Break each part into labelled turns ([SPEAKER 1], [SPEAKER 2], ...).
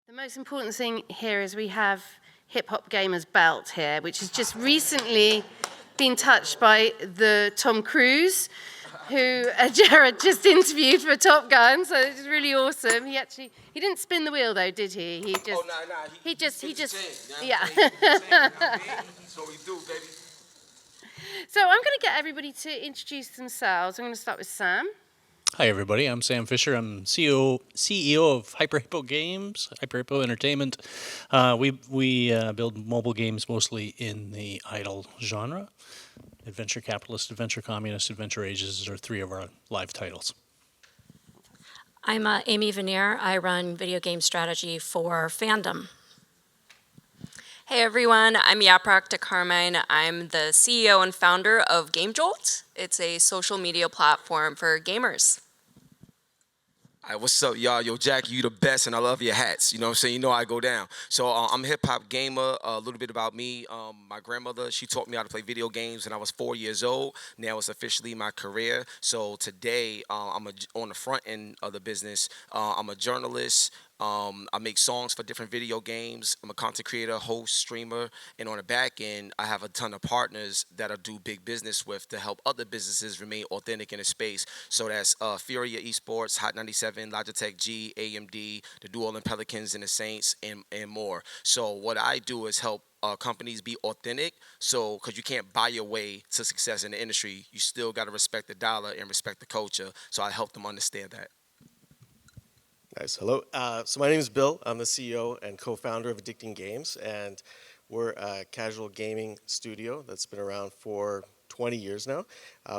[SPEAKER 1] The most important thing here is we have HipHopGamer's belt here, which has just recently been touched by the Tom Cruise, who Gerard just interviewed for Top Gun, so it's really awesome. He didn't spin the wheel though, did he? He just, yeah.
[SPEAKER 2] That's what we do, baby.
[SPEAKER 1] So I'm going to get everybody to introduce themselves. I'm going to start with Sam.
[SPEAKER 3] Hi, everybody. I'm Sam Fisher. I'm CEO of Hippo Games, Hippo Entertainment. We build mobile games mostly in the idle genre. Adventure Capitalist, Adventure Communist, Adventure Ages are three of our live titles.
[SPEAKER 4] I'm Amy Venier. I run video game strategy for Fandom.
[SPEAKER 5] Hey everyone, I'm Yaprak, DeCarmine. I'm the CEO and founder of Jolt. It's a social media platform for gamers.
[SPEAKER 2] All right, what's up, y'all? Yo, Jacki, you the best, and I love your hats. You know what I'm saying? You know I go down. So I'm a hip-hop gamer. A little bit about me. My grandmother, she taught me how to play video games when I was 4 years old. Now it's officially my career. So today, I'm on the front end of the business. I'm a journalist. I make songs for different video games. I'm a content creator, host, streamer, and on the back end, I have a ton of partners that I do big business with to help other businesses remain authentic in the space. So that's Furia Esports, Hot 97, Logitech G, AMD, the New Orleans Pelicans and the Saints, and more. So what I do is help companies be authentic. So, because you can't buy your way to success in the industry, you still got to respect the dollar and respect the culture. So I help them understand that.
[SPEAKER 6] Nice. Hello. So my name is Bill. I'm the CEO and co-founder of Addicting Games, and we're a casual gaming studio that's been around for 20 years now.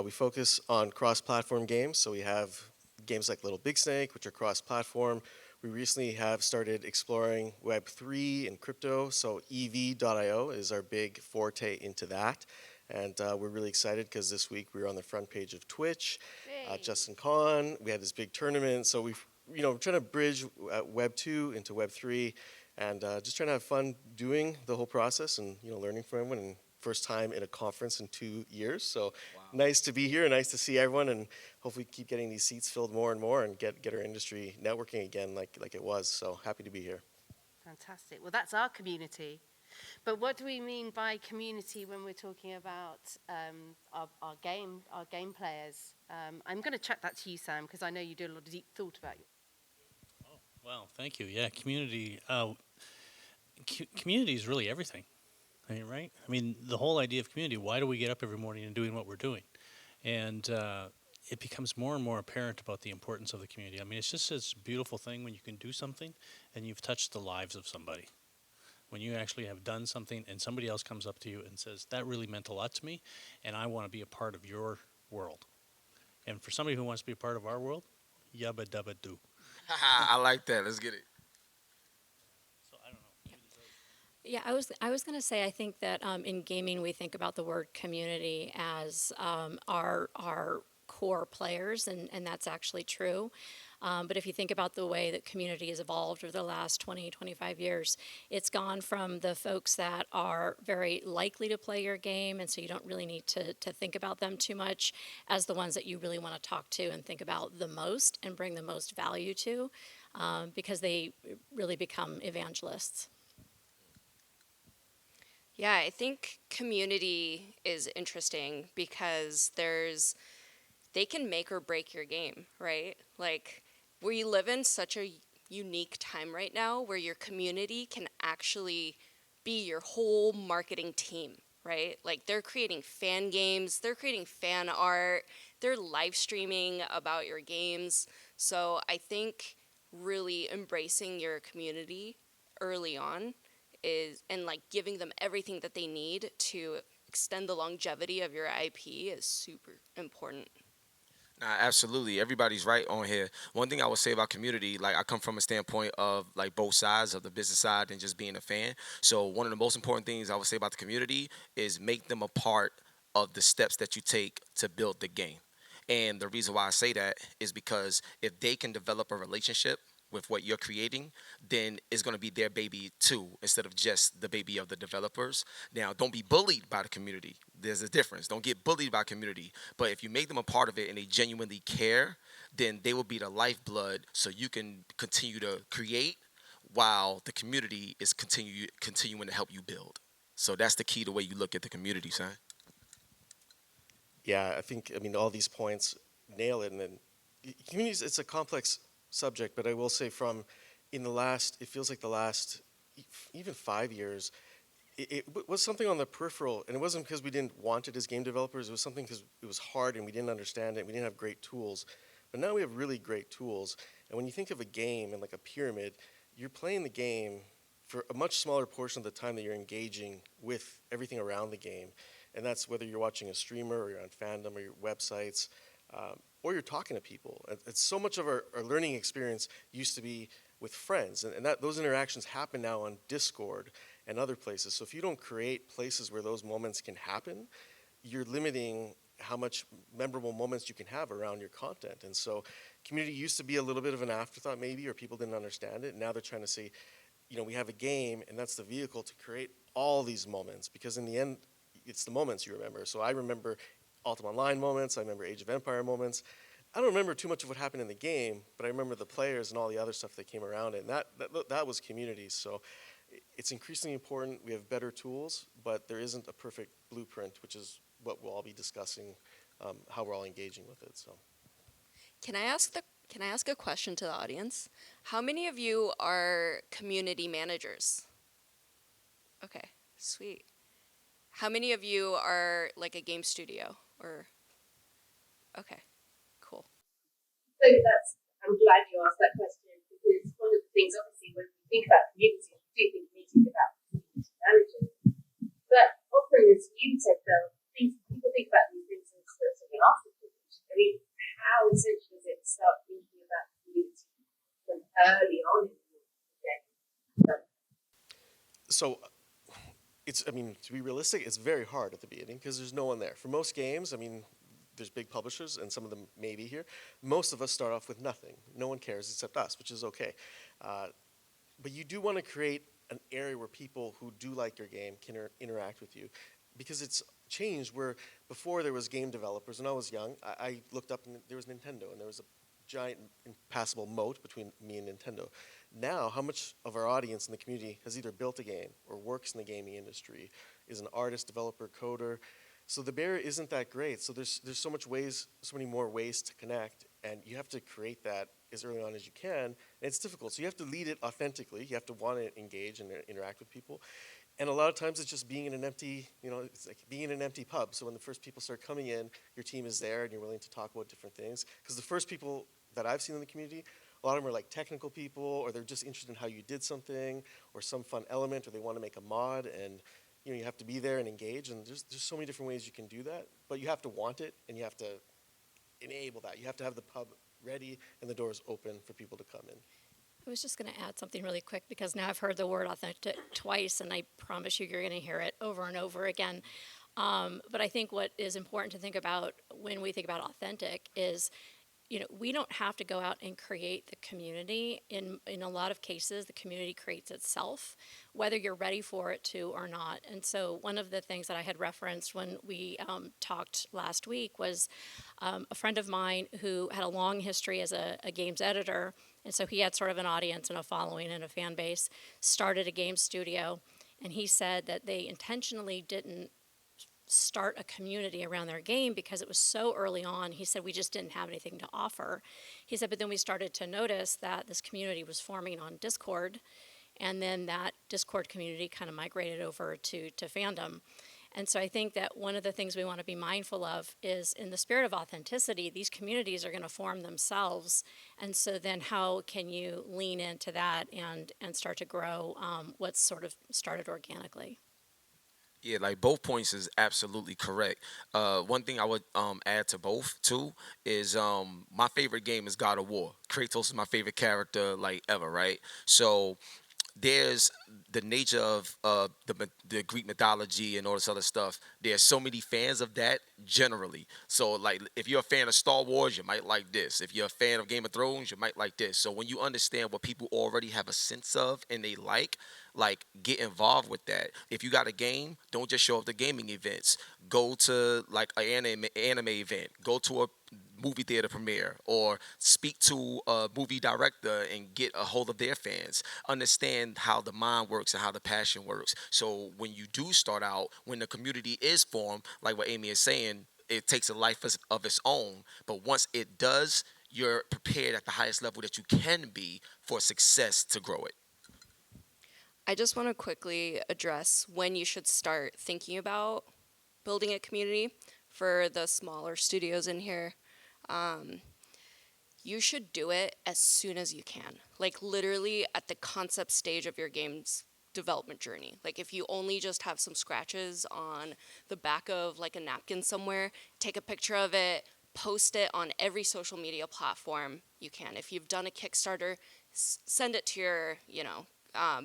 [SPEAKER 6] We focus on cross-platform games, so we have games like Little Big Snake, which are cross-platform. We recently have started exploring Web3 and crypto, so EV.io is our big forte into that. And we're really excited because this week we were on the front page of Twitch, Justin Con. We had this big tournament, so we're trying to bridge Web 2 into Web 3 and just trying to have fun doing the whole process and, learning from everyone. And first time in a conference in 2 years. So wow. Nice to be here, nice to see everyone, and hopefully keep getting these seats filled more and more and get our industry networking again like it was. So happy to be here.
[SPEAKER 1] Fantastic. Well, that's our community. But what do we mean by community when we're talking about our game players? I'm going to chuck that to you, Sam, because I know you do a lot of deep thought about it.
[SPEAKER 3] Well, thank you. Yeah, community. Community is really everything, right? I mean, the whole idea of community. Why do we get up every morning and doing what we're doing? And it becomes more and more apparent about the importance of the community. I mean, it's just this beautiful thing when you can do something and you've touched the lives of somebody. When you actually have done something and somebody else comes up to you and says, that really meant a lot to me, and I want to be a part of your world. And for somebody who wants to be a part of our world, yabba dabba do.
[SPEAKER 2] I like that. Let's get it.
[SPEAKER 3] So I don't know.
[SPEAKER 4] Yeah, I was going to say I think that in gaming we think about the word community as our core players, and that's actually true. But if you think about the way that community has evolved over the last 20, 25 years, it's gone from the folks that are very likely to play your game, and so you don't really need to think about them too much, as the ones that you really want to talk to and think about the most and bring the most value to, because they really become evangelists.
[SPEAKER 5] Yeah, I think community is interesting because they can make or break your game, right? Like, we live in such a unique time right now where your community can actually be your whole marketing team, right? Like, they're creating fan games, they're creating fan art, they're live streaming about your games. So I think really embracing your community early on and like giving them everything that they need to extend the longevity of your IP is super important.
[SPEAKER 2] Absolutely. Everybody's right on here. One thing I would say about community, like I come from a standpoint of like both sides of the business side and just being a fan. So one of the most important things I would say about the community is make them a part of the steps that you take to build the game. And the reason why I say that is because if they can develop a relationship with what you're creating, then it's going to be their baby too, instead of just the baby of the developers. Now, don't be bullied by the community. There's a difference. Don't get bullied by community. But if you make them a part of it and they genuinely care, then they will be the lifeblood so you can continue to create while the community is continuing to help you build. So that's the key, the way you look at the community, son.
[SPEAKER 6] Yeah, I mean, all these points nail it. And then communities, it's a complex subject, but I will say it feels like the last even 5 years, it was something on the peripheral, and it wasn't because we didn't want it as game developers. It was something because it was hard and we didn't understand it. We didn't have great tools, but now we have really great tools. And when you think of a game and like a pyramid, you're playing the game for a much smaller portion of the time that you're engaging with everything around the game. And that's whether you're watching a streamer or you're on Fandom or your websites, or you're talking to people. It's so much of our learning experience used to be with friends, and those interactions happen now on Discord and other places. So if you don't create places where those moments can happen, you're limiting how much memorable moments you can have around your content. And so community used to be a little bit of an afterthought maybe, or people didn't understand it. Now they're trying to say, we have a game, and that's the vehicle to create all these moments, because in the end, it's the moments you remember. So I remember Ultima Online moments, I remember Age of Empire moments. I don't remember too much of what happened in the game, but I remember the players and all the other stuff that came around it, and that was community. So it's increasingly important. We have better tools, but there isn't a perfect blueprint, which is what we'll all be discussing, how we're all engaging with it. So,
[SPEAKER 5] Can I ask a question to the audience? How many of you are community managers? Okay, sweet. How many of you are like a game studio or? Okay, cool.
[SPEAKER 1] So I'm glad you asked that question, because one of the things, obviously, when we think about community, we do think meeting about community managers. But often, as you said, Bill, people think about these things as sort of an afterthought. I mean, how essential is it to start thinking about community from early on in the game?
[SPEAKER 6] so to be realistic, it's very hard at the beginning because there's no one there. For most games, there's big publishers, and some of them may be here. Most of us start off with nothing. No one cares except us, which is okay. But you do want to create an area where people who do like your game can interact with you, because it's changed where before there was game developers. When I was young, I looked up and there was Nintendo, and there was a giant impassable moat between me and Nintendo. Now, how much of our audience in the community has either built a game or works in the gaming industry, is an artist, developer, coder? So the barrier isn't that great. So there's so many more ways to connect, and you have to create that as early on as you can. And it's difficult. So you have to lead it authentically. You have to want to engage and interact with people. And a lot of times it's just being in an empty, it's like being in an empty pub. So when the first people start coming in, your team is there and you're willing to talk about different things. Because the first people that I've seen in the community, a lot of them are like technical people, or they're just interested in how you did something, or some fun element, or they want to make a mod, and you have to be there and engage. And there's so many different ways you can do that, but you have to want it, and you have to enable that. You have to have the pub ready and the doors open for people to come in.
[SPEAKER 4] I was just going to add something really quick, because now I've heard the word authentic twice, and I promise you're going to hear it over and over again. But I think what is important to think about when we think about authentic is, we don't have to go out and create the community. In a lot of cases, the community creates itself, whether you're ready for it to or not. And so one of the things that I had referenced when we talked last week was a friend of mine who had a long history as a games editor. And so he had sort of an audience and a following and a fan base, started a game studio. And he said that they intentionally didn't start a community around their game because it was so early on. He said we just didn't have anything to offer. He said, but then we started to notice that this community was forming on Discord, and then that Discord community kind of migrated over to Fandom. And so I think that one of the things we want to be mindful of is, in the spirit of authenticity, these communities are going to form themselves. And so then how can you lean into that and start to grow what's sort of started organically?
[SPEAKER 2] Yeah, like both points is absolutely correct. One thing I would add to both too is my favorite game is God of War. Kratos is my favorite character like ever, right? So there's the nature of the Greek mythology and all this other stuff. There's so many fans of that generally. So like if you're a fan of Star Wars, you might like this. If you're a fan of Game of Thrones, you might like this. So when you understand what people already have a sense of and they like get involved with that. If you got a game, don't just show up to gaming events. Go to like an anime event. Go to a movie theater premiere, or speak to a movie director and get a hold of their fans. Understand how the mind works and how the passion works. So when you do start out, when the community is formed, like what Amy is saying, it takes a life of its own. But once it does, you're prepared at the highest level that you can be for success to grow it.
[SPEAKER 5] I just want to quickly address when you should start thinking about building a community for the smaller studios in here. You should do it as soon as you can. Like literally at the concept stage of your game's development journey. Like if you only just have some scratches on the back of like a napkin somewhere, take a picture of it, post it on every social media platform you can. If you've done a Kickstarter, send it to your,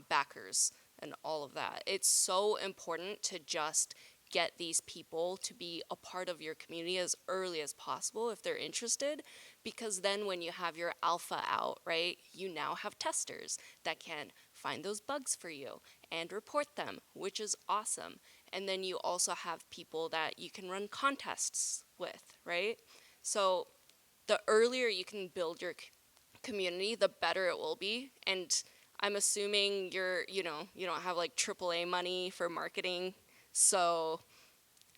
[SPEAKER 5] backers and all of that. It's so important to just get these people to be a part of your community as early as possible if they're interested, because then when you have your alpha out, right, you now have testers that can find those bugs for you and report them, which is awesome. And then you also have people that you can run contests with, right? So the earlier you can build your community, the better it will be. And I'm assuming you don't have like AAA money for marketing. So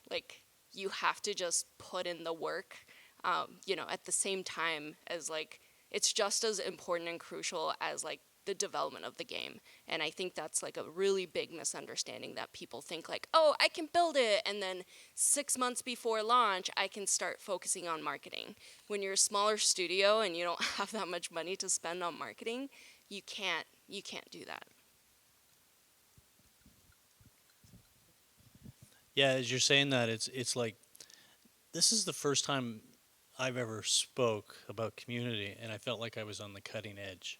[SPEAKER 5] like you have to just put in the work, at the same time as like, it's just as important and crucial as like the development of the game. And I think that's like a really big misunderstanding, that people think like, oh, I can build it, and then 6 months before launch, I can start focusing on marketing. When you're a smaller studio and you don't have that much money to spend on marketing, you can't do that.
[SPEAKER 3] Yeah, as you're saying that, it's like this is the first time I've ever spoke about community, and I felt like I was on the cutting edge.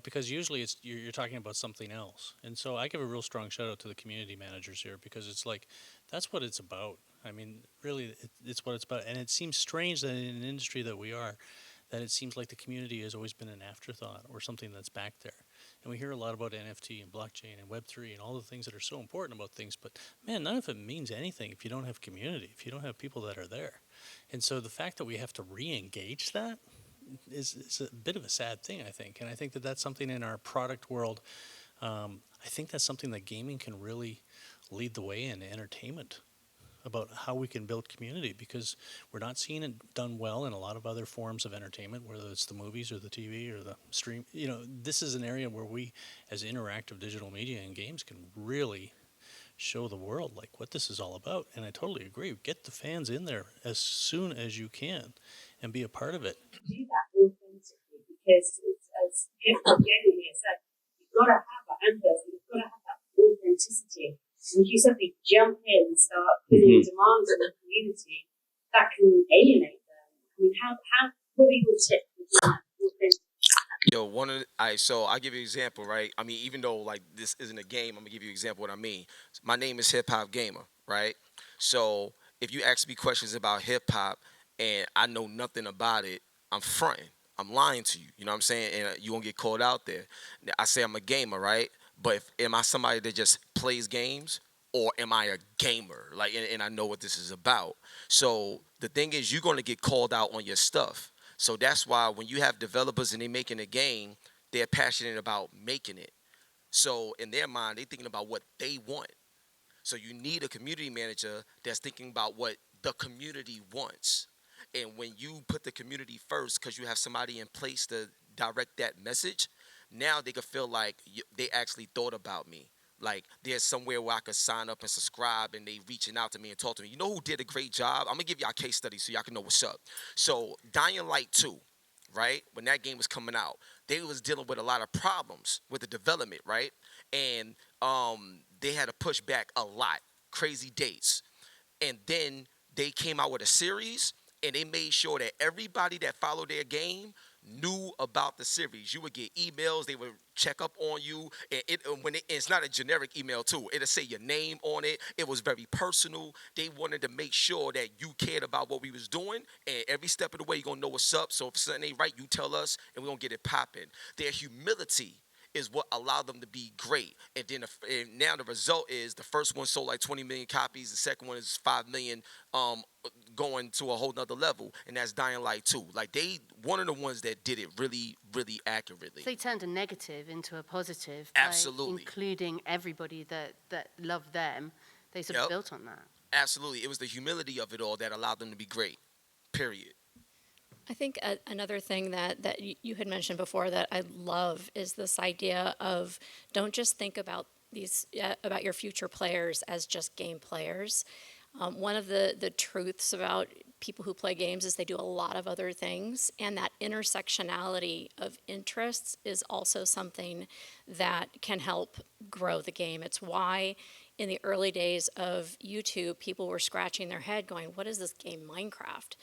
[SPEAKER 3] Because usually you're talking about something else, and so I give a real strong shout out to the community managers here, because it's like that's what it's about. I mean, really, it's what it's about, and it seems strange that in an industry that we are, that it seems like the community has always been an afterthought or something that's back there. And we hear a lot about NFT and blockchain and Web3 and all the things that are so important about things, but man, none of it means anything if you don't have community, if you don't have people that are there. And so the fact that we have to re-engage that is a bit of a sad thing, I think. And I think that that's something in our product world. I think that's something that gaming can really lead the way in entertainment, about how we can build community, because we're not seeing it done well in a lot of other forms of entertainment, whether it's the movies or the TV or the stream. This is an area where we, as interactive digital media and games, can really show the world like what this is all about. And I totally agree. Get the fans in there as soon as you can and be a part of it.
[SPEAKER 7] Do that authentically, because it's, as Jamie here said, you've got to have that angle, you've got to have that authenticity. And if you suddenly jump in and start putting demands on the community, that can alienate them. I mean, what are your tips for that authenticity?
[SPEAKER 2] Yo, so I'll give you an example, right? I mean, even though like this isn't a game, I'm gonna give you an example of what I mean. My name is HipHopGamer, right? So if you ask me questions about hip hop and I know nothing about it, I'm fronting. I'm lying to you. You know what I'm saying? And you won't get called out there. Now, I say I'm a gamer, right? But am I somebody that just plays games, or am I a gamer? Like, and I know what this is about. So the thing is, you're gonna get called out on your stuff. So that's why when you have developers and they making a game, they're passionate about making it. So in their mind, they're thinking about what they want. So you need a community manager that's thinking about what the community wants. And when you put the community first, because you have somebody in place to direct that message, now they can feel like they actually thought about me. Like there's somewhere where I could sign up and subscribe, and they reaching out to me and talk to me. You know who did a great job? I'm gonna give y'all a case study so y'all can know what's up. So Dying Light 2, right? When that game was coming out, they was dealing with a lot of problems with the development, right? And they had to push back a lot, crazy dates. And then they came out with a series, and they made sure that everybody that followed their game knew about the series. You would get emails, they would check up on you, and it's not a generic email too. It'll say your name on it. It was very personal. They wanted to make sure that you cared about what we was doing, and every step of the way you're gonna know what's up. So if something ain't right, you tell us, and we're gonna get it popping. Their humility is what allowed them to be great. And then and now the result is the first one sold like 20 million copies. The second one is 5 million, going to a whole nother level, and that's Dying Light 2. Like they, one of the ones that did it really, really accurately.
[SPEAKER 1] They turned a negative into a positive.
[SPEAKER 2] Absolutely.
[SPEAKER 1] By including everybody that loved them. They sort of built on that.
[SPEAKER 2] Absolutely. It was the humility of it all that allowed them to be great. Period.
[SPEAKER 4] I think another thing that you had mentioned before that I love is this idea of don't just think about about your future players as just game players. One of the truths about people who play games is they do a lot of other things, and that intersectionality of interests is also something that can help grow the game. It's why in the early days of YouTube, people were scratching their head going, what is this game, Minecraft?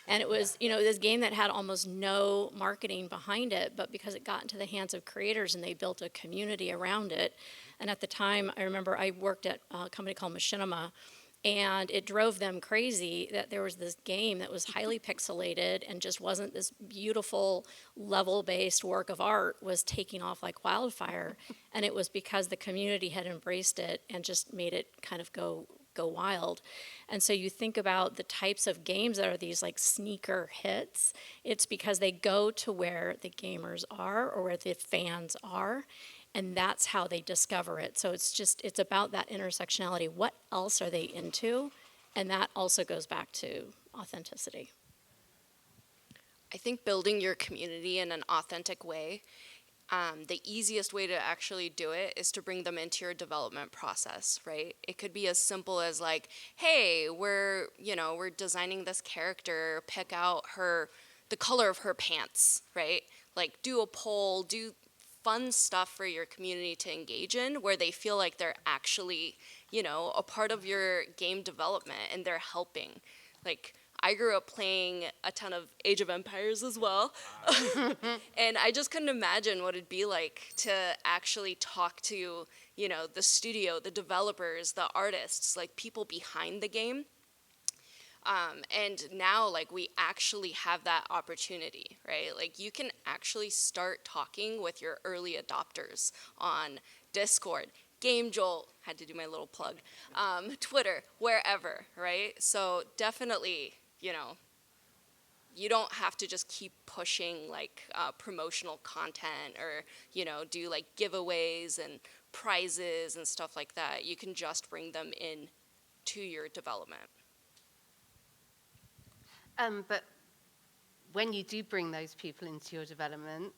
[SPEAKER 4] And it was, this game that had almost no marketing behind it, but because it got into the hands of creators and they built a community around it. And at the time, I remember I worked at a company called Machinima, and it drove them crazy that there was this game that was highly pixelated and just wasn't this beautiful level-based work of art was taking off like wildfire. And it was because the community had embraced it and just made it kind of go wild. And so you think about the types of games that are these like sneaker hits, it's because they go to where the gamers are or where the fans are, and that's how they discover it. So it's about that intersectionality. What else are they into? And that also goes back to authenticity.
[SPEAKER 5] I think building your community in an authentic way, the easiest way to actually do it is to bring them into your development process, right? It could be as simple as like, hey, we're designing this character, pick out the color of her pants, right? Like do a poll, do fun stuff for your community to engage in where they feel like they're actually, a part of your game development and they're helping. Like I grew up playing a ton of Age of Empires as well. And I just couldn't imagine what it'd be like to actually talk to, the studio, the developers, the artists, like people behind the game. And now, like, we actually have that opportunity, right? Like, you can actually start talking with your early adopters on Discord, Game Jolt, had to do my little plug, Twitter, wherever, right? So definitely, you don't have to just keep pushing, like, promotional content or, do, like, giveaways and prizes and stuff like that. You can just bring them in to your development.
[SPEAKER 1] But when you do bring those people into your development,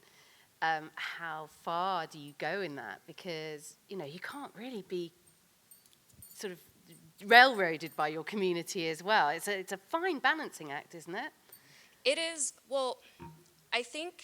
[SPEAKER 1] how far do you go in that? Because, you can't really be sort of railroaded by your community as well. It's a fine balancing act, isn't it?
[SPEAKER 5] It is. Well, I think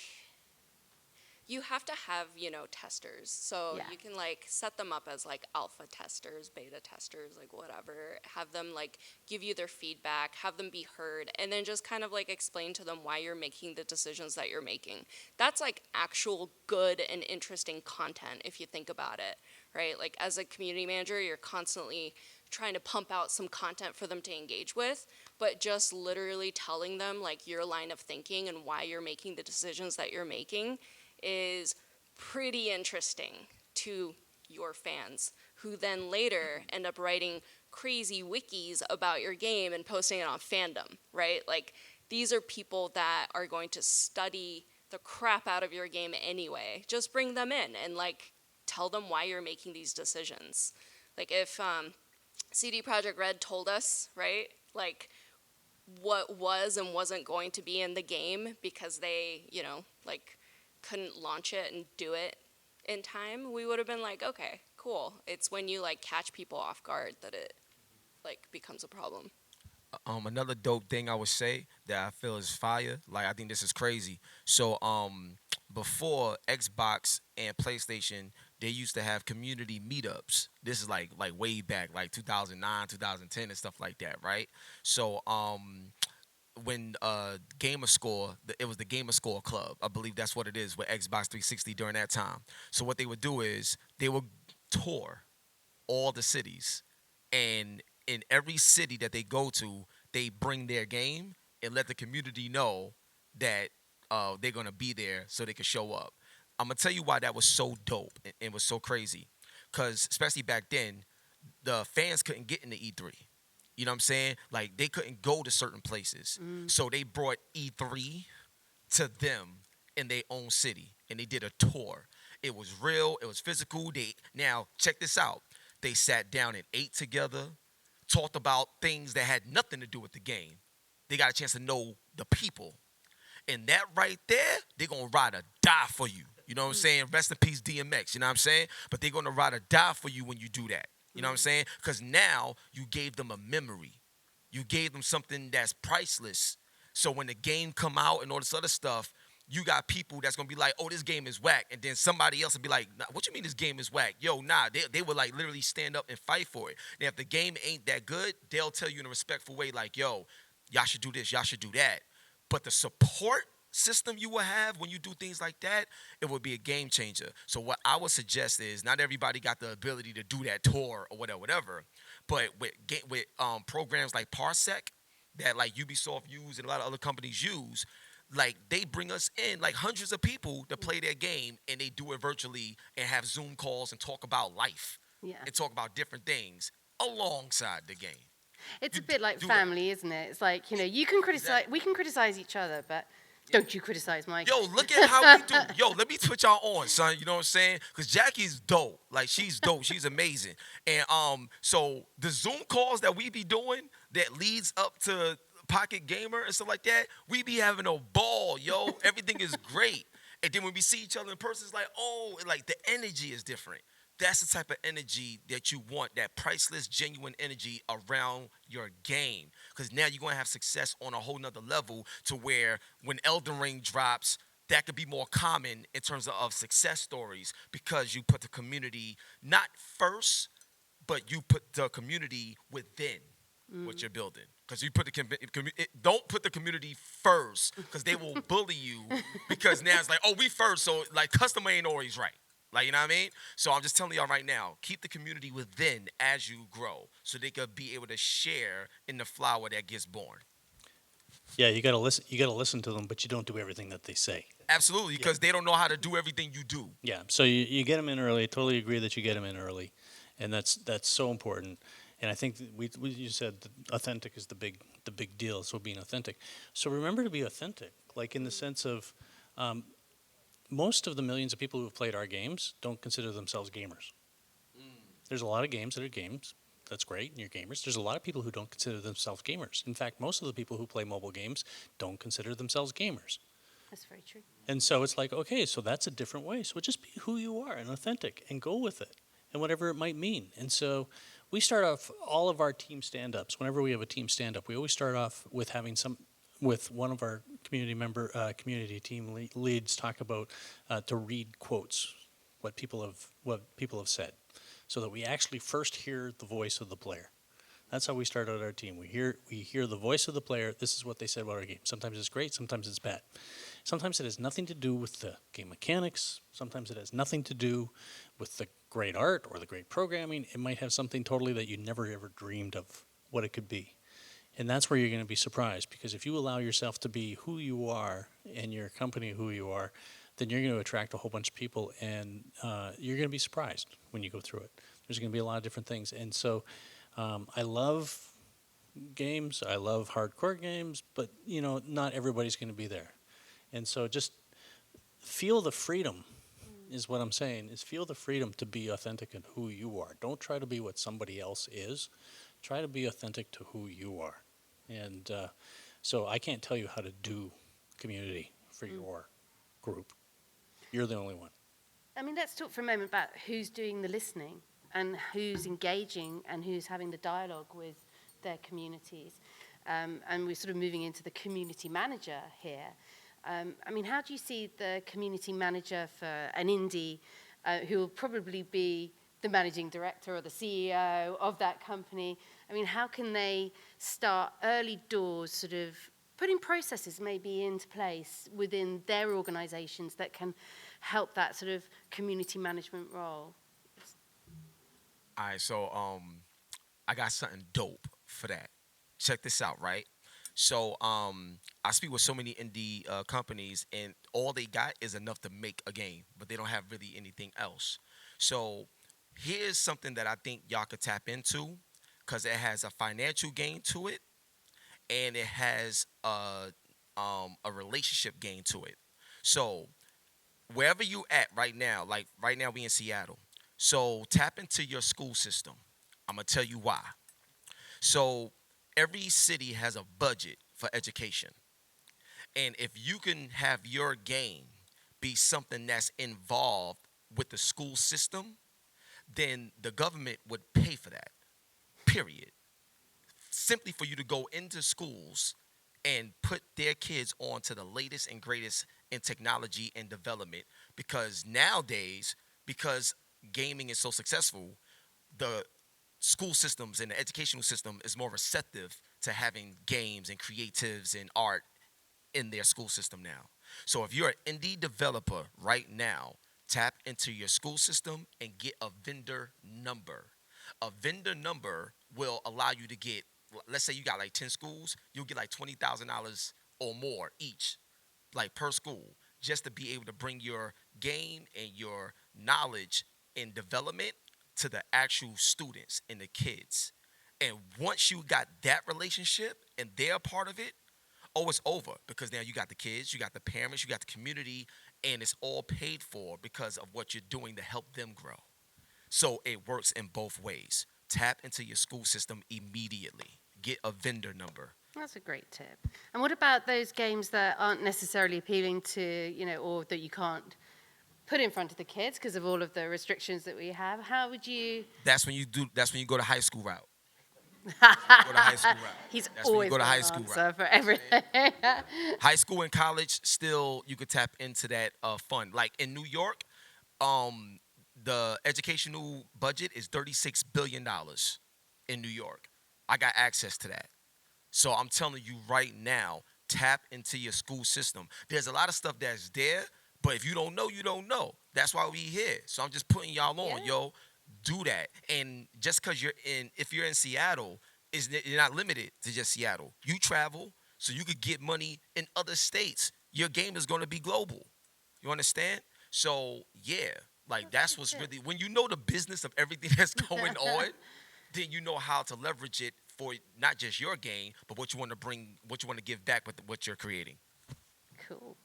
[SPEAKER 5] you have to have, testers. So you can, like, set them up as, like, alpha testers, beta testers, like, whatever. Have them, like, give you their feedback, have them be heard, and then just kind of, like, explain to them why you're making the decisions that you're making. That's, like, actual good and interesting content if you think about it, right? Like, as a community manager, you're constantly trying to pump out some content for them to engage with, but just literally telling them, like, your line of thinking and why you're making the decisions that you're making is pretty interesting to your fans, who then later end up writing crazy wikis about your game and posting it on Fandom, right? Like, these are people that are going to study the crap out of your game anyway. Just bring them in and, like, tell them why you're making these decisions. Like, if CD Projekt Red told us, right, like, what was and wasn't going to be in the game because they, like, couldn't launch it and do it in time, we would have been like, okay, cool. It's when you, like, catch people off guard that it, like, becomes a problem.
[SPEAKER 2] Another dope thing I would say that I feel is fire. Like, I think this is crazy. So before Xbox and PlayStation, they used to have community meetups. This is like way back, like 2009, 2010, and stuff like that, right? So when Gamerscore, it was the Gamerscore Club. I believe that's what it is with Xbox 360 during that time. So what they would do is they would tour all the cities, and in every city that they go to, they bring their game and let the community know that they're gonna be there so they can show up. I'm gonna tell you why that was so dope and was so crazy, because especially back then, the fans couldn't get into E3. You know what I'm saying? Like they couldn't go to certain places, so they brought E3 to them in their own city, and they did a tour. It was real. It was physical. They now check this out. They sat down and ate together, talked about things that had nothing to do with the game. They got a chance to know the people. And that right there, they're going to ride or die for you. You know what I'm saying? Rest in peace, DMX. You know what I'm saying? But they're going to ride or die for you when you do that. You know what I'm saying? Because now you gave them a memory. You gave them something that's priceless. So when the game come out and all this other stuff, you got people that's going to be like, oh, this game is whack. And then somebody else will be like, nah, what you mean this game is whack? Yo, nah, they would like literally stand up and fight for it. Now, if the game ain't that good, they'll tell you in a respectful way like, yo, y'all should do this, y'all should do that. But the support system you will have when you do things like that, it would be a game changer. So what I would suggest is, not everybody got the ability to do that tour or whatever. But with programs like Parsec that like Ubisoft use and a lot of other companies use, like they bring us in like hundreds of people to play their game, and they do it virtually and have Zoom calls and talk about life and talk about different things alongside the game.
[SPEAKER 1] It's a bit like family, isn't it? It's like, you can criticize, we can criticize each other, but don't you criticize my
[SPEAKER 2] Yo, look at how we do. Yo, let me put y'all on, son. You know what I'm saying? Because Jacki's dope. Like, she's dope. She's amazing. And so the Zoom calls that we be doing that leads up to Pocket Gamer and stuff like that, we be having a ball, yo. Everything is great. And then when we see each other in person, it's like, oh, like the energy is different. That's the type of energy that you want, that priceless, genuine energy around your game. Because now you're going to have success on a whole nother level, to where when Elden Ring drops, that could be more common in terms of success stories, because you put the community not first, but you put the community within what you're building. Because you put don't put the community first, because they will bully you, because now it's like, oh, we first, so like customer ain't always right. Like, you know what I mean? So I'm just telling y'all right now, keep the community within as you grow, so they could be able to share in the flower that gets born.
[SPEAKER 3] Yeah, you gotta listen. You gotta listen to them, but you don't do everything that they say.
[SPEAKER 2] Absolutely, because they don't know how to do everything you do.
[SPEAKER 3] Yeah, so you get them in early. I totally agree that you get them in early, and that's so important. And I think that you said that authentic is the big deal. So being authentic. So remember to be authentic, like in the sense of. Most of the millions of people who have played our games don't consider themselves gamers. There's a lot of games that are games. That's great, and you're gamers. There's a lot of people who don't consider themselves gamers. In fact, most of the people who play mobile games don't consider themselves gamers.
[SPEAKER 1] That's very true.
[SPEAKER 3] And so it's like, okay, so that's a different way. So just be who you are and authentic and go with it and whatever it might mean. And so we start off all of our team stand-ups. Whenever we have a team stand-up, we always start off with having with one of our community team leads talk about to read quotes, what people have said, so that we actually first hear the voice of the player. That's how we start out our team. We hear the voice of the player. This is what they said about our game. Sometimes it's great, sometimes it's bad. Sometimes it has nothing to do with the game mechanics. Sometimes it has nothing to do with the great art or the great programming. It might have something totally that you never ever dreamed of what it could be. And that's where you're going to be surprised, because if you allow yourself to be who you are and your company who you are, then you're going to attract a whole bunch of people, and you're going to be surprised when you go through it. There's going to be a lot of different things. And so I love games. I love hardcore games, but, not everybody's going to be there. And so just feel the freedom is what I'm saying, is feel the freedom to be authentic in who you are. Don't try to be what somebody else is. Try to be authentic to who you are. And so I can't tell you how to do community for your group. You're the only one.
[SPEAKER 1] I mean, let's talk for a moment about who's doing the listening and who's engaging and who's having the dialogue with their communities. And we're sort of moving into the community manager here. I mean, how do you see the community manager for an indie who will probably be the managing director or the CEO of that company? I mean, how can they start early doors, sort of putting processes maybe into place within their organizations that can help that sort of community management role?
[SPEAKER 2] All right, so I got something dope for that. Check this out, right? So I speak with so many indie companies, and all they got is enough to make a game, but they don't have really anything else. So here's something that I think y'all could tap into, because it has a financial gain to it, and it has a relationship gain to it. So wherever you at right now, like right now we in Seattle. So tap into your school system. I'm gonna tell you why. So every city has a budget for education. And if you can have your game be something that's involved with the school system, then the government would pay for that. Period. Simply for you to go into schools and put their kids on to the latest and greatest in technology and development, because nowadays, because gaming is so successful, the school systems and the educational system is more receptive to having games and creatives and art in their school system now. So if you're an indie developer right now, tap into your school system and get a vendor number. A vendor number will allow you to get, let's say you got like 10 schools, you'll get like $20,000 or more each, like per school, just to be able to bring your game and your knowledge in development to the actual students and the kids. And once you got that relationship and they're a part of it, oh, it's over, because now you got the kids, you got the parents, you got the community, and it's all paid for because of what you're doing to help them grow. So it works in both ways. Tap into your school system immediately. Get a vendor number.
[SPEAKER 1] That's a great tip. And what about those games that aren't necessarily appealing to, or that you can't put in front of the kids because of all of the restrictions that we have? How would you?
[SPEAKER 2] That's when you go to high school route. Go to high school route.
[SPEAKER 1] He's
[SPEAKER 2] That's when you
[SPEAKER 1] always
[SPEAKER 2] go to
[SPEAKER 1] got
[SPEAKER 2] high
[SPEAKER 1] an
[SPEAKER 2] school
[SPEAKER 1] answer
[SPEAKER 2] route.
[SPEAKER 1] for everything.
[SPEAKER 2] High school and college, still you could tap into that fund. Like in New York, um, the educational budget is $36 billion in New York. I got access to that. So I'm telling you right now, tap into your school system. There's a lot of stuff that's there, but if you don't know, you don't know. That's why we here. So I'm just putting y'all on,
[SPEAKER 1] Yeah.
[SPEAKER 2] yo. Do that. And just because if you're in Seattle, you're not limited to just Seattle. You travel, so you could get money in other states. Your game is going to be global. You understand? So yeah, like that's what's really, when you know the business of everything that's going on, then you know how to leverage it for not just your game, but what you want to bring, what you want to give back with what you're creating.
[SPEAKER 1] Cool.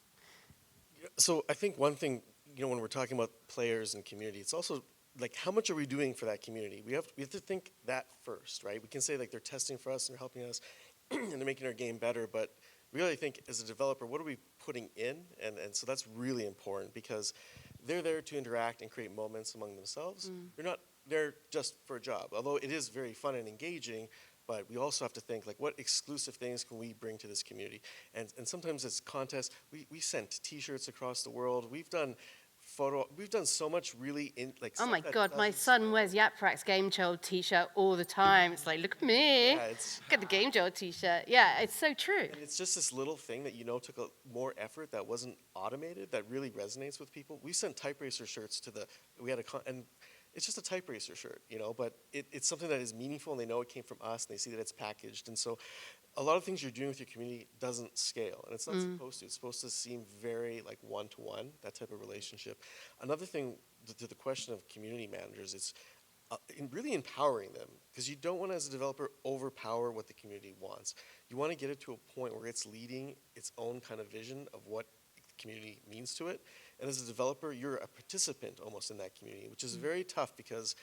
[SPEAKER 6] So I think one thing, when we're talking about players and community, it's also like, how much are we doing for that community? We have to think that first, right? We can say like they're testing for us and they're helping us and they're making our game better, but we really think as a developer, what are we putting in? And so that's really important, because they're there to interact and create moments among themselves. They're not there just for a job, although it is very fun and engaging. But we also have to think, like, what exclusive things can we bring to this community? And sometimes it's contests. We sent T-shirts across the world. We've done so much really
[SPEAKER 1] Oh my God, my son wears Yaprak's Game Jolt t-shirt all the time. It's like, look at me.
[SPEAKER 6] Yeah,
[SPEAKER 1] Look at the Game Jolt t-shirt. Yeah, it's so true.
[SPEAKER 6] and it's just this little thing that took more effort, that wasn't automated, that really resonates with people. We sent type racer shirts and it's just a type racer shirt, but it's something that is meaningful, and they know it came from us, and they see that it's packaged. And so a lot of things you're doing with your community doesn't scale, and it's not supposed to. It's supposed to seem very like one-to-one, that type of relationship. Another thing to the question of community managers, it's really empowering them, because you don't want to, as a developer, overpower what the community wants. You want to get it to a point where it's leading its own kind of vision of what the community means to it. And as a developer, you're a participant almost in that community, which is very tough, because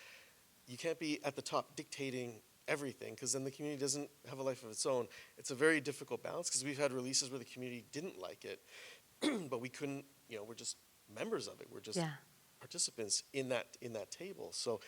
[SPEAKER 6] you can't be at the top dictating everything, because then the community doesn't have a life of its own. It's a very difficult balance, because we've had releases where the community didn't like it, but we couldn't, we're just members of it. We're just participants in that table. So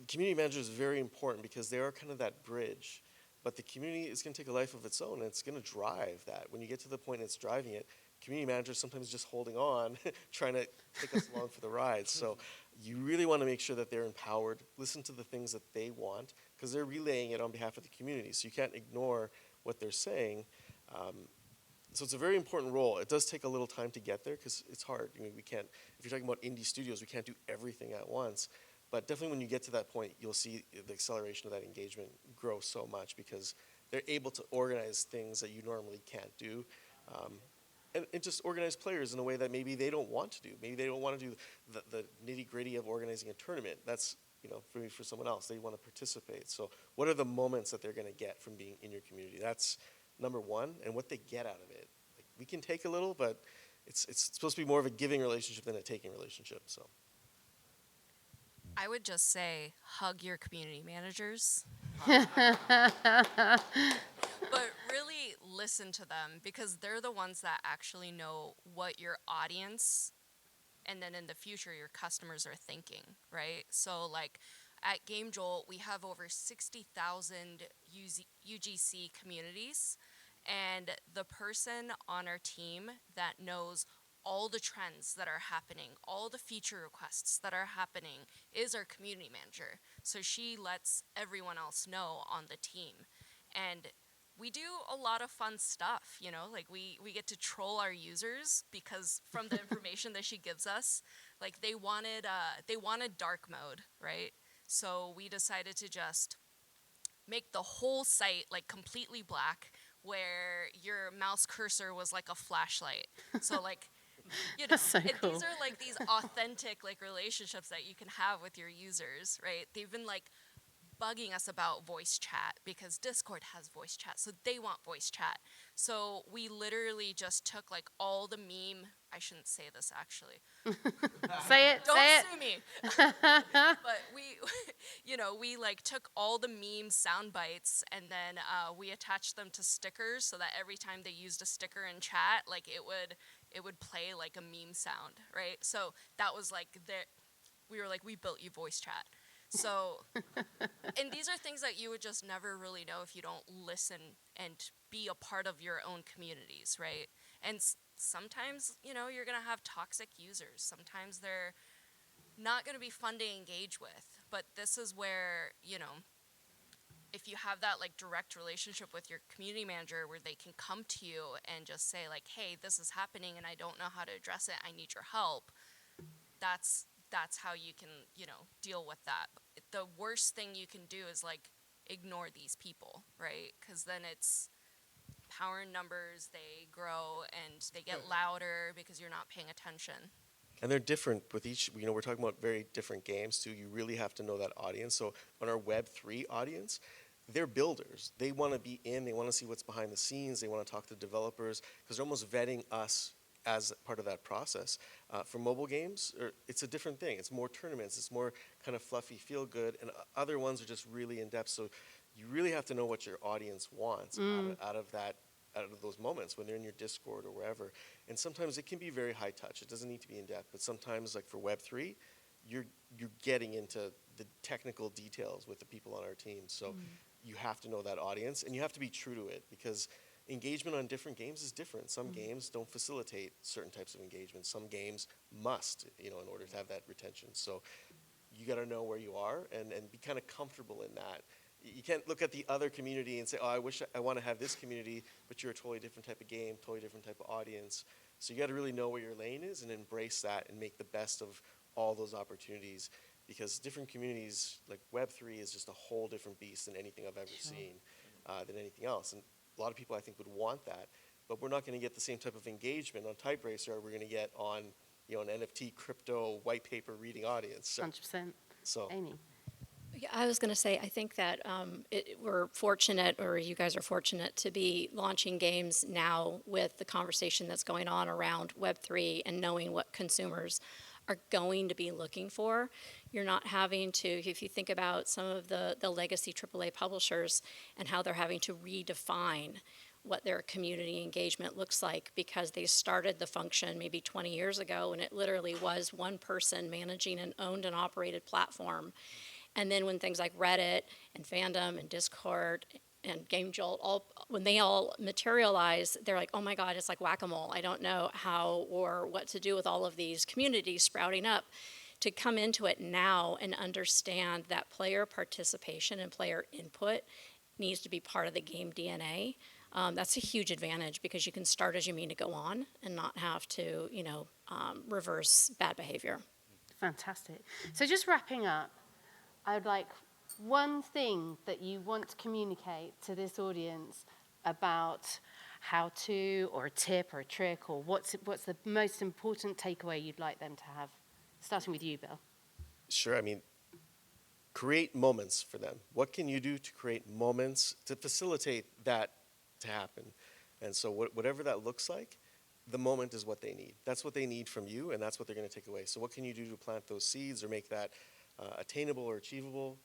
[SPEAKER 6] community manager is very important, because they are kind of that bridge. But the community is going to take a life of its own, and it's going to drive that. When you get to the point it's driving it, community managers sometimes just holding on, trying to take us along for the ride. So you really want to make sure that they're empowered, listen to the things that they want, because they're relaying it on behalf of the community. So you can't ignore what they're saying. So it's a very important role. It does take a little time to get there, because it's hard. We can't, if you're talking about indie studios, we can't do everything at once. But definitely when you get to that point, you'll see the acceleration of that engagement grow so much, because they're able to organize things that you normally can't do. And just organize players in a way that maybe they don't want to do. Maybe they don't want to do the nitty-gritty of organizing a tournament. That's, for someone else. They want to participate. So what are the moments that they're going to get from being in your community? That's number one, and what they get out of it. Like, we can take a little, but it's supposed to be more of a giving relationship than a taking relationship. So
[SPEAKER 5] I would just say hug your community managers. But really listen to them, because they're the ones that actually know what your audience and then in the future your customers are thinking, right? So like at Game Jolt, we have over 60,000 UGC communities, and the person on our team that knows all the trends that are happening, all the feature requests that are happening is our community manager. So she lets everyone else know on the team. And we do a lot of fun stuff, like we get to troll our users, because from the information that she gives us, like they wanted dark mode, right? So we decided to just make the whole site like completely black, where your mouse cursor was like a flashlight. So like,
[SPEAKER 1] That's so cool.
[SPEAKER 5] these are like these authentic like relationships that you can have with your users, right? They've been like bugging us about voice chat, because Discord has voice chat, so they want voice chat. So we literally just took like all the meme. I shouldn't say this actually.
[SPEAKER 1] Say it.
[SPEAKER 5] Don't
[SPEAKER 1] Say it.
[SPEAKER 5] sue me. But we like took all the meme sound bites, and then we attached them to stickers, so that every time they used a sticker in chat, like it would play like a meme sound, right? So that was like we were like, we built you voice chat. So, and these are things that you would just never really know if you don't listen and be a part of your own communities, right? And sometimes, you're going to have toxic users. Sometimes they're not going to be fun to engage with. But this is where, if you have that like direct relationship with your community manager, where they can come to you and just say like, hey, this is happening and I don't know how to address it, I need your help. That's how you can, deal with that. The worst thing you can do is like ignore these people, right? Because then it's power in numbers, they grow and they get louder because you're not paying attention.
[SPEAKER 6] And they're different with each, we're talking about very different games too. You really have to know that audience. So on our Web3 audience, they're builders. They want to be in, they want to see what's behind the scenes, they want to talk to developers, because they're almost vetting us as part of that process. For mobile games, it's a different thing. It's more tournaments, it's more kind of fluffy, feel good, and other ones are just really in depth. So you really have to know what your audience wants out of those moments when they're in your Discord or wherever. And sometimes it can be very high touch. It doesn't need to be in depth, but sometimes like for Web3, you're getting into the technical details with the people on our team. So you have to know that audience, and you have to be true to it, because engagement on different games is different. Some games don't facilitate certain types of engagement. Some games must, in order to have that retention. So you got to know where you are and be kind of comfortable in that. You can't look at the other community and say, oh, I want to have this community, but you're a totally different type of game, totally different type of audience. So you got to really know where your lane is and embrace that and make the best of all those opportunities, because different communities, like Web3 is just a whole different beast than anything I've ever seen, than anything else. And a lot of people I think would want that, but we're not going to get the same type of engagement on Type Racer we're going to get on, an NFT crypto white paper reading audience.
[SPEAKER 1] 100%.
[SPEAKER 6] So
[SPEAKER 1] Amy.
[SPEAKER 4] Yeah, I was going to say, I think that we're fortunate, or you guys are fortunate, to be launching games now with the conversation that's going on around Web3 and knowing what consumers are going to be looking for. You're not having to, if you think about some of the legacy AAA publishers and how they're having to redefine what their community engagement looks like, because they started the function maybe 20 years ago and it literally was one person managing an owned and operated platform. And then when things like Reddit and Fandom and Discord and Game Jolt, when they all materialize, they're like, oh my God, it's like whack-a-mole. I don't know how or what to do with all of these communities sprouting up. To come into it now and understand that player participation and player input needs to be part of the game DNA, that's a huge advantage, because you can start as you mean to go on and not have to, reverse bad behavior.
[SPEAKER 1] Fantastic. So just wrapping up, I would like one thing that you want to communicate to this audience about how to, or a tip, or a trick, or what's the most important takeaway you'd like them to have? Starting with you, Bill.
[SPEAKER 6] Sure. I mean, create moments for them. What can you do to create moments to facilitate that to happen? And so whatever that looks like, the moment is what they need. That's what they need from you, and that's what they're going to take away. So what can you do to plant those seeds or make that attainable or achievable?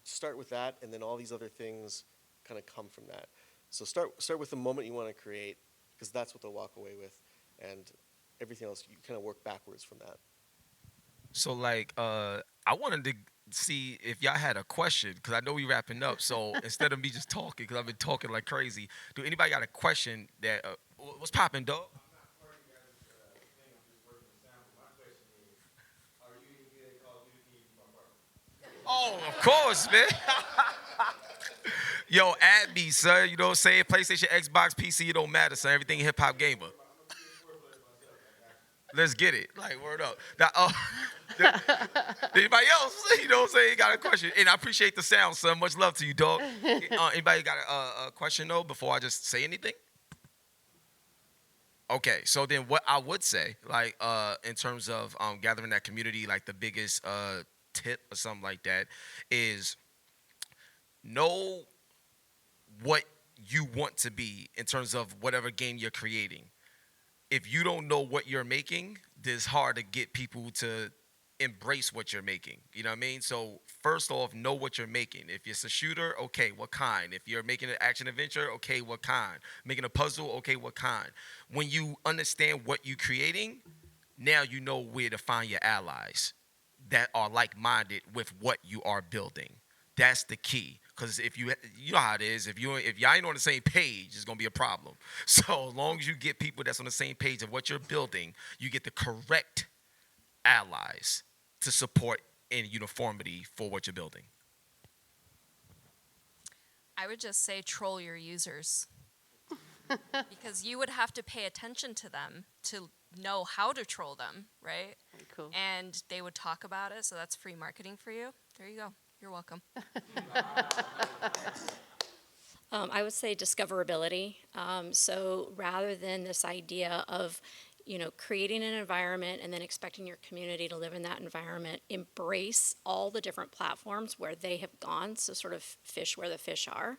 [SPEAKER 6] Start with that, and then all these other things kind of come from that. So start with the moment you want to create, because that's what they'll walk away with, and everything else, you kind of work backwards from that.
[SPEAKER 2] So, like, I wanted to see if y'all had a question, because I know we wrapping up. So instead of me just talking, because I've been talking like crazy, do anybody got a question that, what's popping, dog? Oh, of course, man. Yo, add me, son. You know what I'm saying? PlayStation, Xbox, PC, it don't matter, son. Everything hip-hop-gamer. Let's get it. Like, word up. Now, anybody else, you know what I'm saying, got a question? And I appreciate the sound, son. Much love to you, dog. Anybody got a question, though, before I just say anything? Okay, so then what I would say, like, in terms of gathering that community, like the biggest tip or something like that is know what you want to be in terms of whatever game you're creating. If you don't know what you're making, it's hard to get people to embrace what you're making. You know what I mean? So first off, know what you're making. If it's a shooter, okay, what kind? If you're making an action adventure, okay, what kind? Making a puzzle, okay, what kind? When you understand what you're creating, now you know where to find your allies that are like-minded with what you are building. That's the key. Because if you know how it is, if y'all ain't on the same page, it's gonna be a problem. So as long as you get people that's on the same page of what you're building, you get the correct allies to support in uniformity for what you're building.
[SPEAKER 5] I would just say troll your users. Because you would have to pay attention to them to know how to troll them, right?
[SPEAKER 1] Very cool.
[SPEAKER 5] And they would talk about it, so that's free marketing for you. There you go. You're welcome.
[SPEAKER 4] I would say discoverability. So rather than this idea of, creating an environment and then expecting your community to live in that environment, embrace all the different platforms where they have gone. So sort of fish where the fish are,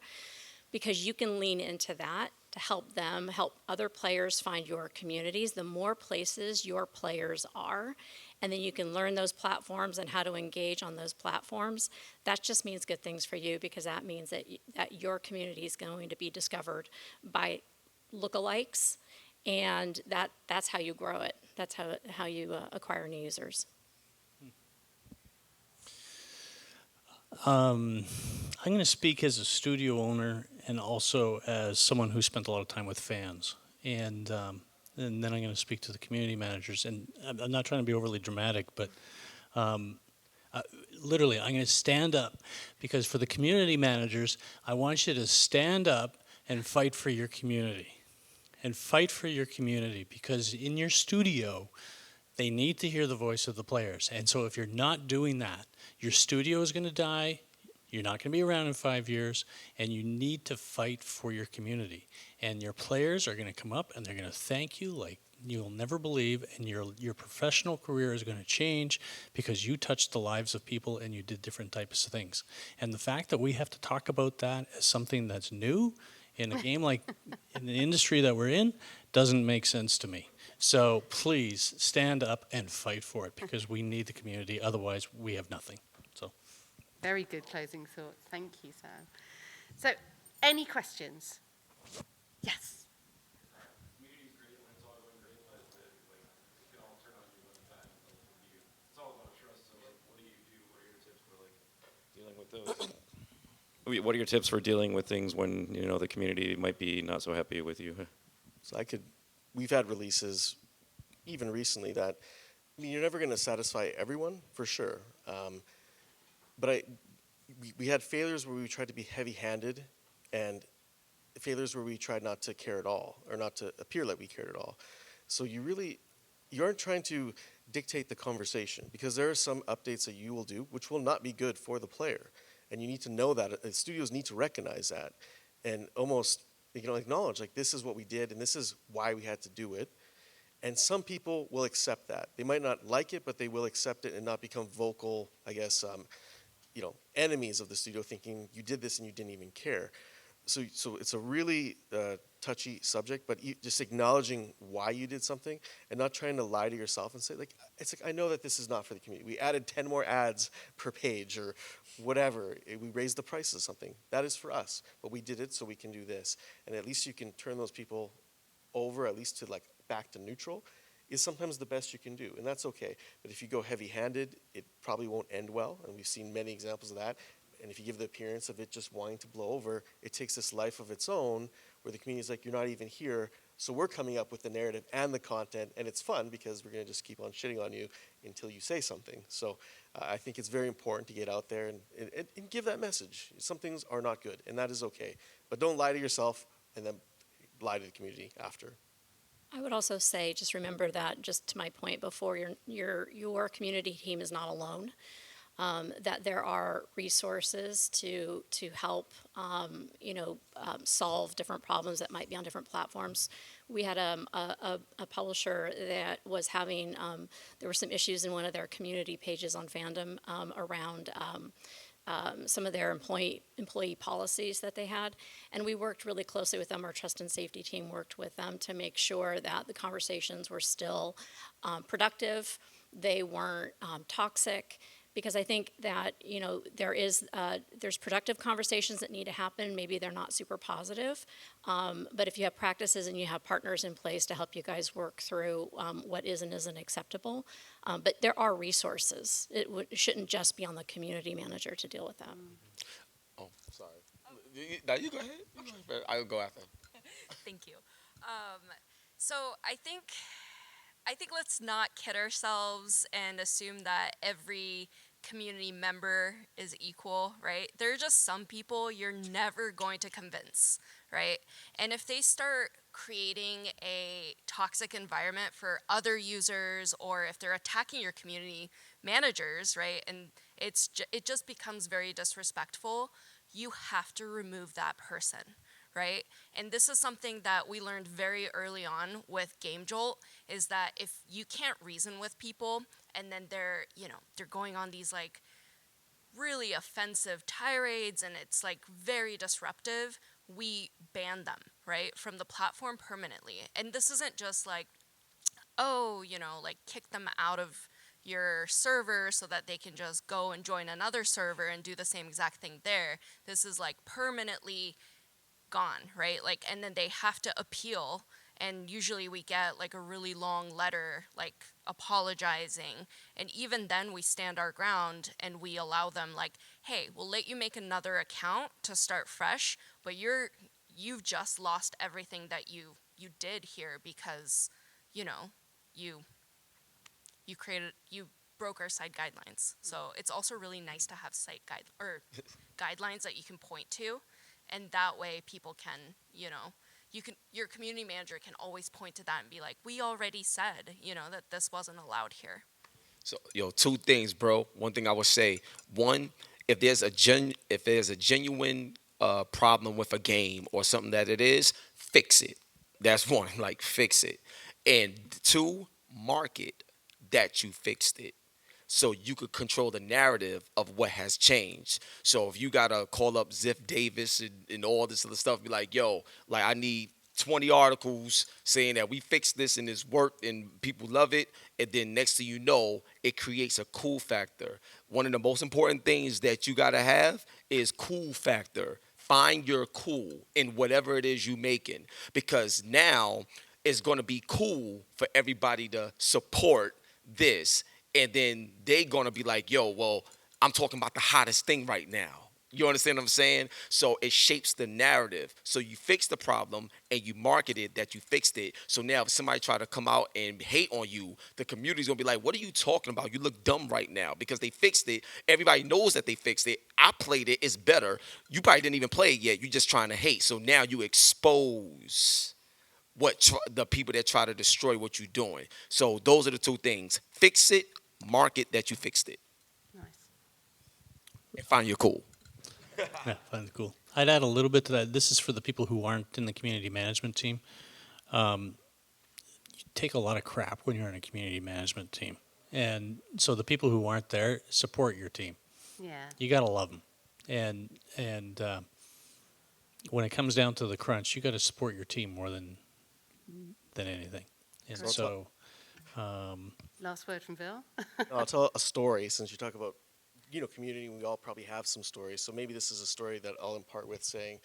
[SPEAKER 4] because you can lean into that to help them, help other players find your communities. The more places your players are, and then you can learn those platforms and how to engage on those platforms, that just means good things for you, because that means that your community is going to be discovered by lookalikes, and that's how you grow it. That's how you acquire new users.
[SPEAKER 3] I'm going to speak as a studio owner and also as someone who spent a lot of time with fans. And then I'm going to speak to the community managers. And I'm not trying to be overly dramatic, but literally, I'm going to stand up, because for the community managers, I want you to stand up and fight for your community. And fight for your community, because in your studio, they need to hear the voice of the players. And so if you're not doing that, your studio is going to die, you're not going to be around in 5 years, and you need to fight for your community. And your players are going to come up and they're going to thank you like you'll never believe, and your professional career is going to change because you touched the lives of people and you did different types of things. And the fact that we have to talk about that as something that's new in a game like in the industry that we're in doesn't make sense to me. So please stand up and fight for it, because we need the community. Otherwise, we have nothing. So,
[SPEAKER 1] Very good closing thoughts. Thank you, Sam. So, any questions? Yes.
[SPEAKER 8] Community's great when it's all going great, but it can all turn on you one time. It's all about trust. So, what do you do? What are your tips for dealing with those? What are your tips for dealing with things when the community might be not so happy with you?
[SPEAKER 6] So we've had releases, even recently, that, you're never going to satisfy everyone, for sure. But we had failures where we tried to be heavy-handed, and failures where we tried not to care at all, or not to appear like we cared at all. So you aren't trying to dictate the conversation, because there are some updates that you will do which will not be good for the player. And you need to know that. Studios need to recognize that and almost acknowledge, like, this is what we did and this is why we had to do it. And some people will accept that. They might not like it, but they will accept it and not become vocal, I guess, enemies of the studio, thinking you did this and you didn't even care. So it's a really touchy subject, but just acknowledging why you did something and not trying to lie to yourself and say, it's like, I know that this is not for the community. We added 10 more ads per page or whatever. We raised the price of something. That is for us, but we did it so we can do this. And at least you can turn those people over, at least to back to neutral, is sometimes the best you can do, and that's okay. But if you go heavy-handed, it probably won't end well, and we've seen many examples of that. And if you give the appearance of it just wanting to blow over, it takes this life of its own where the community is like, you're not even here, so we're coming up with the narrative and the content, and it's fun because we're going to just keep on shitting on you until you say something. So I think it's very important to get out there and give that message. Some things are not good, and that is okay. But don't lie to yourself and then lie to the community after.
[SPEAKER 4] I would also say, just remember that, just to my point before, your community team is not alone. That there are resources to help, solve different problems that might be on different platforms. We had a publisher that was having, there were some issues in one of their community pages on Fandom around some of their employee policies that they had, and we worked really closely with them. Our trust and safety team worked with them to make sure that the conversations were still productive, they weren't toxic, because I think that there's productive conversations that need to happen. Maybe they're not super positive, but if you have practices and you have partners in place to help you guys work through what is and isn't acceptable, but there are resources. It shouldn't just be on the community manager to deal with that.
[SPEAKER 2] Oh, sorry. Now you go ahead. I'll go after.
[SPEAKER 5] Thank you. So I think let's not kid ourselves and assume that every community member is equal, right? There are just some people you're never going to convince, right? And if they start creating a toxic environment for other users, or if they're attacking your community managers, right, and it just becomes very disrespectful, you have to remove that person, right? And this is something that we learned very early on with Game Jolt, is that if you can't reason with people and then they're going on these really offensive tirades and it's very disruptive, we ban them, right, from the platform permanently. And this isn't just kick them out of your server so that they can just go and join another server and do the same exact thing there. This is permanently gone, right? And then they have to appeal, and usually we get a really long letter apologizing, and even then we stand our ground and we allow them hey, we'll let you make another account to start fresh, but you've just lost everything that you did here because you broke our site guidelines. So it's also really nice to have site guidelines that you can point to. And that way people can, your community manager can always point to that and be like, we already said, that this wasn't allowed here.
[SPEAKER 2] So, two things, bro. One thing I would say, one, if there's a genuine problem with a game or something that it is, fix it. That's one, fix it. And two, market that you fixed it, so you could control the narrative of what has changed. So if you gotta call up Ziff Davis and all this other stuff, be like, yo, I need 20 articles saying that we fixed this and it's worked and people love it, and then next thing you know, it creates a cool factor. One of the most important things that you gotta have is cool factor. Find your cool in whatever it is you making, because now it's gonna be cool for everybody to support this. And then they gonna be like, yo, well, I'm talking about the hottest thing right now. You understand what I'm saying? So it shapes the narrative. So you fix the problem and you market it that you fixed it. So now if somebody try to come out and hate on you, the community's gonna be like, what are you talking about? You look dumb right now, because they fixed it. Everybody knows that they fixed it. I played it, it's better. You probably didn't even play it yet. You're just trying to hate. So now you expose the people that try to destroy what you're doing. So those are the two things. Fix it, market that you fixed it.
[SPEAKER 1] Nice.
[SPEAKER 2] And find your cool.
[SPEAKER 3] Yeah, fun, cool. I'd add a little bit to that. This is for the people who aren't in the community management team. You take a lot of crap when you're in a community management team. And so the people who aren't there support your team.
[SPEAKER 1] Yeah.
[SPEAKER 3] You got to love them. And when it comes down to the crunch, you got to support your team more than anything. And
[SPEAKER 1] Great.
[SPEAKER 3] so,
[SPEAKER 1] Last word from Bill.
[SPEAKER 6] I'll tell a story since you talk about, community. We all probably have some stories. So maybe this is a story that I'll impart with saying,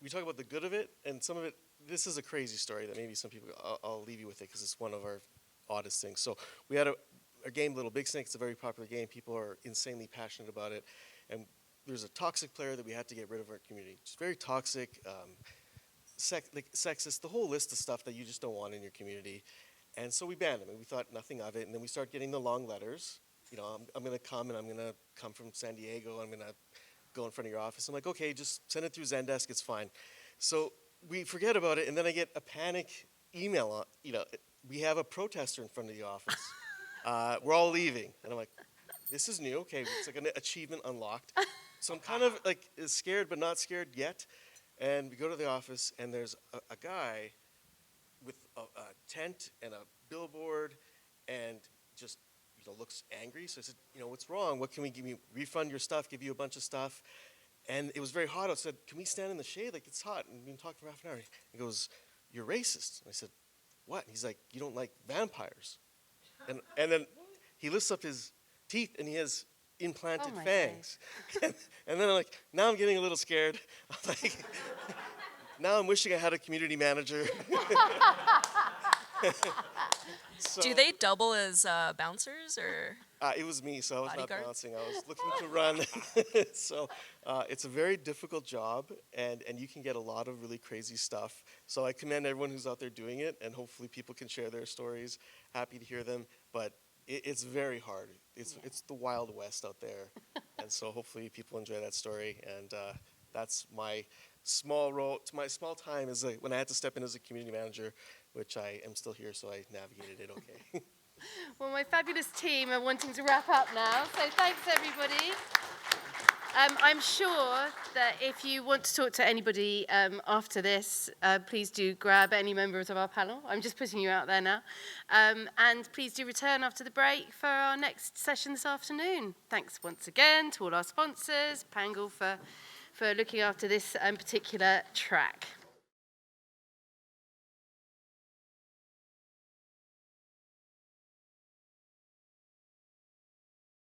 [SPEAKER 6] we talk about the good of it, and some of it, this is a crazy story that maybe some people, I'll leave you with it because it's one of our oddest things. So we had a game, Little Big Snake. It's a very popular game. People are insanely passionate about it. And there's a toxic player that we had to get rid of our community. Just very toxic, sexist, the whole list of stuff that you just don't want in your community. And so we banned him, and we thought nothing of it. And then we start getting the long letters. I'm going to come, and I'm going to come from San Diego. I'm going to go in front of your office. I'm like, okay, just send it through Zendesk. It's fine. So we forget about it, and then I get a panic email. We have a protester in front of the office. We're all leaving. And I'm like, this is new. Okay, it's like an achievement unlocked. So I'm kind of like scared, but not scared yet. And we go to the office, and there's a guy with a tent and a billboard, and just looks angry. So I said, what's wrong? What can we give you? Refund your stuff, give you a bunch of stuff. And it was very hot. I said, can we stand in the shade? Like, it's hot. And we've been talking for half an hour. He goes, you're racist. And I said, what? And he's like, you don't like vampires. And then he lifts up his teeth, and he has implanted fangs. And then I'm like, now I'm getting a little scared. I'm like, now I'm wishing I had a community manager. So,
[SPEAKER 9] Do they double as bouncers or?
[SPEAKER 6] it was me, so I was
[SPEAKER 9] Bodyguard?
[SPEAKER 6] not bouncing. I was looking to run. So it's a very difficult job, and you can get a lot of really crazy stuff. So I commend everyone who's out there doing it, and hopefully people can share their stories. Happy to hear them, but it's very hard. It's the Wild West out there, and so hopefully people enjoy that story. And that's my small role. My small time is when I had to step in as a community manager, which I am still here, so I navigated it okay.
[SPEAKER 1] Well, my fabulous team are wanting to wrap up now, so thanks everybody. I'm sure that if you want to talk to anybody after this, please do grab any members of our panel. I'm just putting you out there now. And please do return after the break for our next session this afternoon. Thanks once again to all our sponsors, Pangle for looking after this particular track.